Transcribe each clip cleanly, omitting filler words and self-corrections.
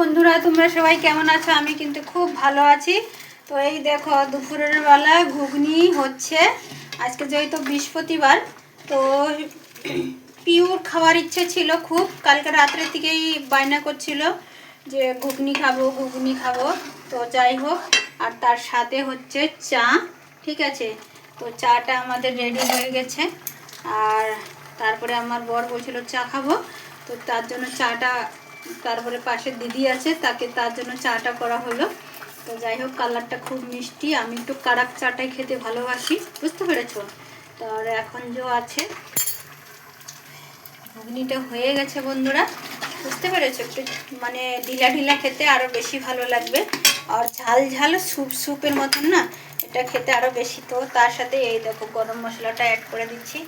বন্ধুরা, তোমরা সবাই কেমন আছো? আমি কিন্তু খুব ভালো আছি। তো এই দেখো দুপুরের বেলা ঘুগনি হচ্ছে। আজকে যেহেতু বৃহস্পতিবার, তো পিওর খাওয়ার ইচ্ছে ছিল খুব। কালকে রাত্রের থেকেই বায়না করছিল যে ঘুগনি খাবো ঘুগনি খাবো। তো যাই হোক, আর তার সাথে হচ্ছে চা। ঠিক আছে, তো চাটা আমাদের রেডি হয়ে গেছে। আর তারপরে আমার বর বলছিল চা খাবো, তো তার জন্য চাটা, তারপরে পাশে দিদি আছে তার জন্য চাটা করা হলো। তো যাই হোক, কালারটা খুব মিষ্টি। আমি একটু কাড়াক চাটাই খেতে ভালোবাসি, বুঝতে পেরেছো? তো আর এখন যে আছে ঘুগনিটা হয়ে গেছে বন্ধুরা, বুঝতে পেরেছো? একটু মানে ঢিলা ঢিলা খেতে আরও বেশি ভালো লাগবে। আর ঝাল ঝাল স্যুপের মতন না, এটা খেতে আরও বেশি। তো তার সাথে এই দেখো গরম মশলাটা অ্যাড করে দিচ্ছি।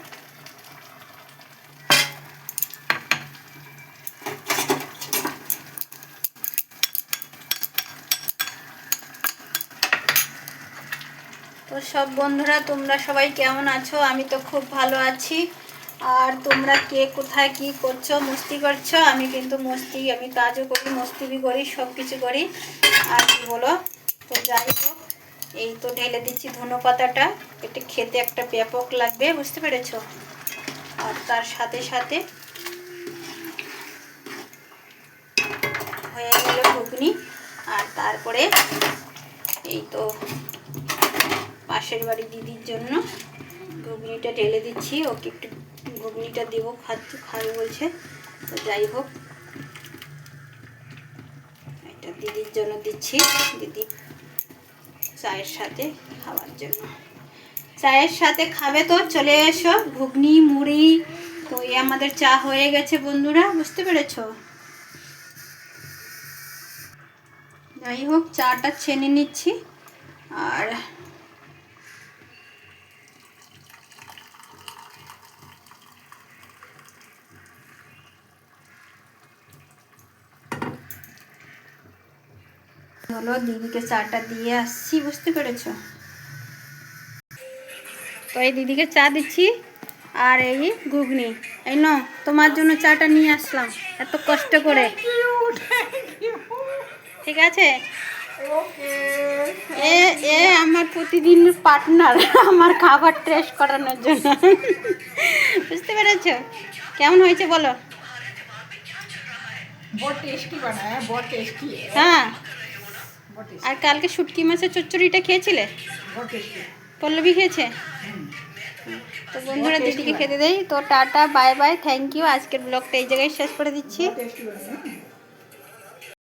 তো সব বন্ধুরা, তোমরা সবাই কেমন আছো? আমি তো খুব ভালো আছি। আর তোমরা কে কোথায় কি করছো, মস্তি করছো? আমি কিন্তু আমি কাজও করি, মস্তি করি, সব কিছু করি। আর কি বলো, তো যাই হোক, এই তো ঢেলে দিচ্ছি ধনেপাতাটা। এটা খেতে একটা ব্যাপক লাগবে, বুঝতে পেরেছো? আর তার সাথে সাথে হয়ে গেল ঘুগনি। আর তারপরে এই তো পাশের বাড়ি দিদির জন্য ঘুগনিটা ঢেলে দিচ্ছি। ওকে একটু ঘুগনিটা দেবো, খাবে বলছে। তো যাই হোক, এটা দিদির জন্য দিচ্ছি। দিদি চায়ের সাথে খাওয়ার জন্য, চায়ের সাথে খাবে তো চলে এসো। ঘুগনি মুড়ি, তো এই আমাদের চা হয়ে গেছে বন্ধুরা, বুঝতে পেরেছো? যাই হোক, চাটা ছেনে নিচ্ছি। আর হলো, দিদিকে চাটা দিয়ে আসছি, বুঝতে পেরেছো? তো এই দিদিকে চা দিচ্ছি আর এই ঘুগনি। এই ন, তোমার জন্য চাটা নিয়ে আসলাম এত কষ্ট করে। ঠিক আছে, এ এ আমার প্রতিদিন পার্টনার, আমার খাবার টেস্ট করানোর জন্য। বুঝতে পেরেছো? কেমন হয়েছে বলো? হ্যাঁ। আর কালকে শুটকি মাছের চচ্চড়িটা খেয়েছিলে? পল্লবী খেয়েছে। তো বন্ধুরা, দিদিকে খেতে দেই। তো tata, bye bye, thank you. আজকের ব্লগটা এই জায়গায় শেষ করে দিচ্ছি।